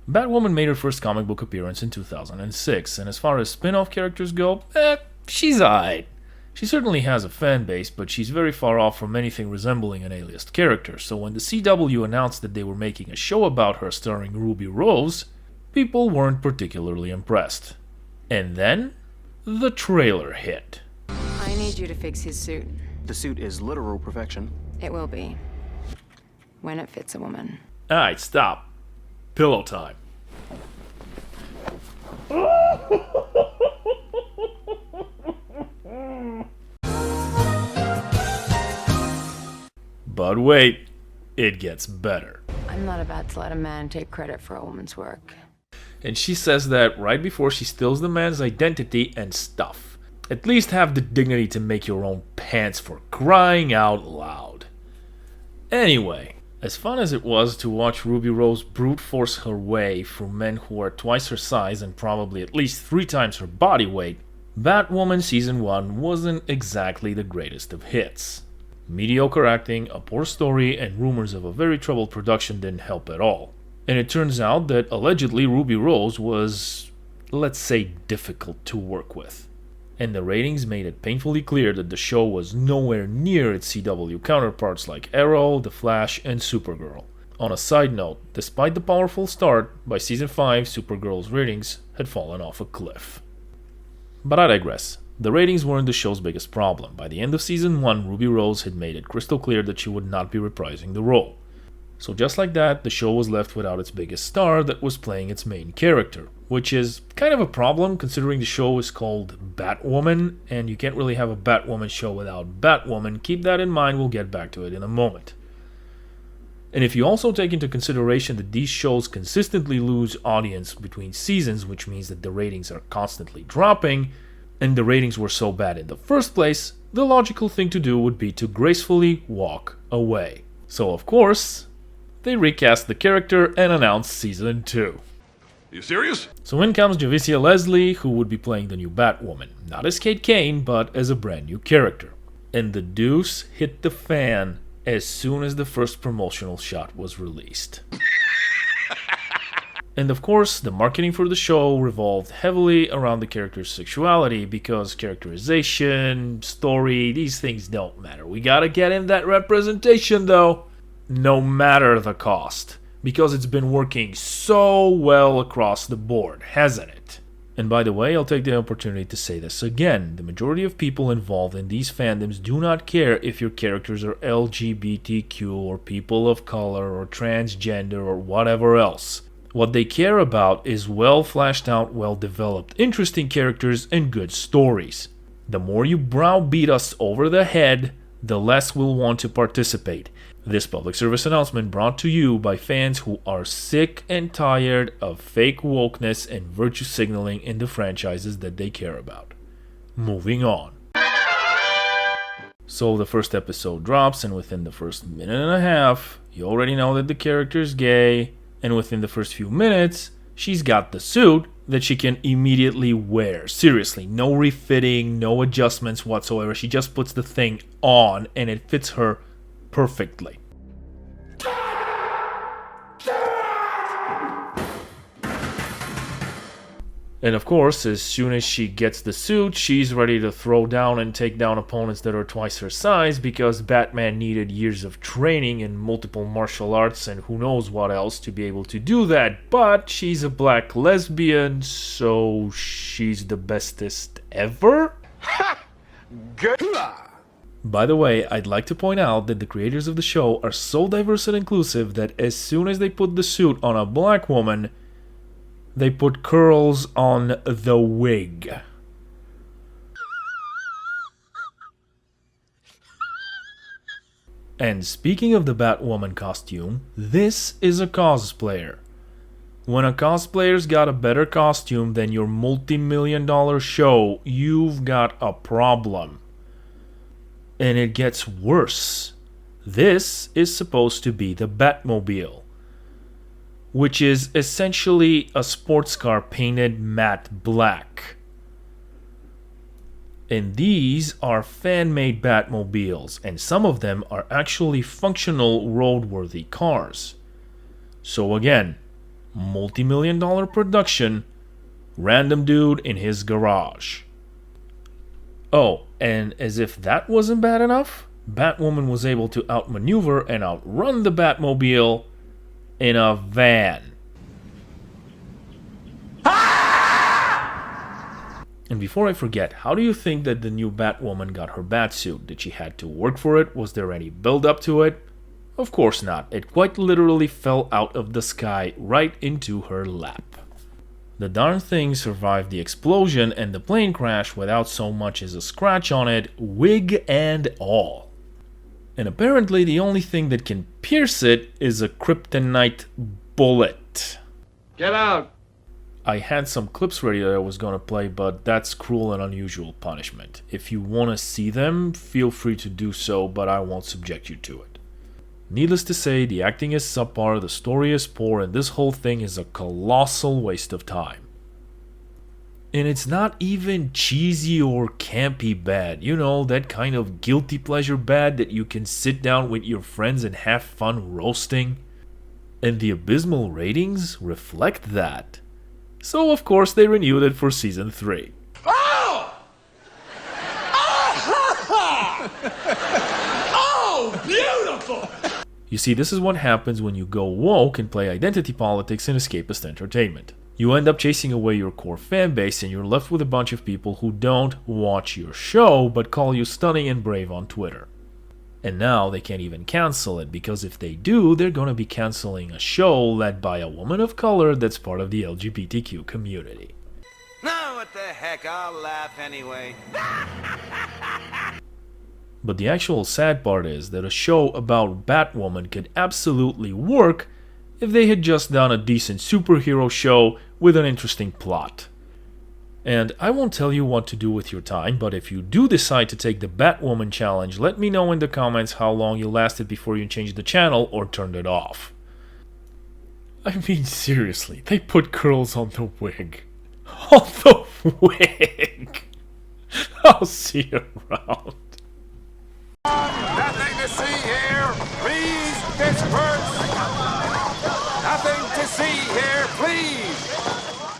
Batwoman made her first comic book appearance in 2006, and as far as spin-off characters go, she's aight. She certainly has a fan base, but she's very far off from anything resembling an A-list character, so when the CW announced that they were making a show about her starring Ruby Rose, people weren't particularly impressed. And then, the trailer hit. I need you to fix his suit. The suit is literal perfection. It will be. When it fits a woman. Alright, stop. Pillow time. But wait, it gets better. I'm not about to let a man take credit for a woman's work. And she says that right before she steals the man's identity and stuff. At least have the dignity to make your own pants, for crying out loud. Anyway, as fun as it was to watch Ruby Rose brute force her way through men who are twice her size and probably at least 3 times her body weight, Batwoman Season 1 wasn't exactly the greatest of hits. Mediocre acting, a poor story, and rumors of a very troubled production didn't help at all. And it turns out that allegedly Ruby Rose was, let's say, difficult to work with. And the ratings made it painfully clear that the show was nowhere near its CW counterparts like Arrow, The Flash, and Supergirl. On a side note, despite the powerful start, by Season 5 Supergirl's ratings had fallen off a cliff. But I digress. The ratings weren't the show's biggest problem. By the end of Season 1, Ruby Rose had made it crystal clear that she would not be reprising the role. So just like that, the show was left without its biggest star that was playing its main character, which is kind of a problem considering the show is called Batwoman, and you can't really have a Batwoman show without Batwoman. Keep that in mind, we'll get back to it in a moment. And if you also take into consideration that these shows consistently lose audience between seasons, which means that the ratings are constantly dropping, and the ratings were so bad in the first place, the logical thing to do would be to gracefully walk away. So of course, they recast the character and announced Season 2. You serious? So in comes Javicia Leslie, who would be playing the new Batwoman. Not as Kate Kane, but as a brand new character. And the deuce hit the fan as soon as the first promotional shot was released. And of course, the marketing for the show revolved heavily around the character's sexuality, because characterization, story, these things don't matter. We gotta get in that representation though, no matter the cost, because it's been working so well across the board, hasn't it? And by the way, I'll take the opportunity to say this again. The majority of people involved in these fandoms do not care if your characters are LGBTQ or people of color or transgender or whatever else. What they care about is well fleshed out, well developed, interesting characters and good stories. The more you browbeat us over the head, the less we'll want to participate. This public service announcement brought to you by fans who are sick and tired of fake wokeness and virtue signaling in the franchises that they care about. Moving on. So the first episode drops, and within the first minute and a half, you already know that the character's gay, and within the first few minutes, she's got the suit that she can immediately wear. Seriously, no refitting, no adjustments whatsoever. She just puts the thing on, and it fits her perfectly. And of course, as soon as she gets the suit, she's ready to throw down and take down opponents that are twice her size, because Batman needed years of training in multiple martial arts and who knows what else to be able to do that. But she's a black lesbian, so she's the bestest ever? Ha! Good. By the way, I'd like to point out that the creators of the show are so diverse and inclusive that as soon as they put the suit on a black woman, they put curls on the wig. And speaking of the Batwoman costume, this is a cosplayer. When a cosplayer's got a better costume than your multi-million-dollar show, you've got a problem. And it gets worse. This is supposed to be the Batmobile, which is essentially a sports car painted matte black. And these are fan-made Batmobiles, and some of them are actually functional roadworthy cars. So again, multi-million-dollar production, random dude in his garage. Oh, and as if that wasn't bad enough, Batwoman was able to outmaneuver and outrun the Batmobile in a van. And before I forget, how do you think that the new Batwoman got her Batsuit? Did she had to work for it? Was there any build up to it? Of course not. It quite literally fell out of the sky right into her lap. The darn thing survived the explosion and the plane crash without so much as a scratch on it, wig and all. And apparently the only thing that can pierce it is a kryptonite bullet. Get out! I had some clips ready that I was gonna play, but that's cruel and unusual punishment. If you wanna see them, feel free to do so, but I won't subject you to it. Needless to say, the acting is subpar, the story is poor, and this whole thing is a colossal waste of time. And it's not even cheesy or campy bad, you know, that kind of guilty pleasure bad that you can sit down with your friends and have fun roasting. And the abysmal ratings reflect that. So of course they renewed it for season 3. Oh! Oh, beautiful! You see, this is what happens when you go woke and play identity politics and escapist entertainment. You end up chasing away your core fan base and you're left with a bunch of people who don't watch your show but call you stunning and brave on Twitter. And now they can't even cancel it, because if they do, they're gonna be canceling a show led by a woman of color that's part of the LGBTQ community. No, what the heck, I'll laugh anyway. But the actual sad part is that a show about Batwoman could absolutely work if they had just done a decent superhero show with an interesting plot. And I won't tell you what to do with your time, but if you do decide to take the Batwoman challenge, let me know in the comments how long you lasted before you changed the channel or turned it off. I mean, seriously, they put curls on the wig. On the wig! I'll see you around. Nothing to see here, please disperse. Nothing to see here, please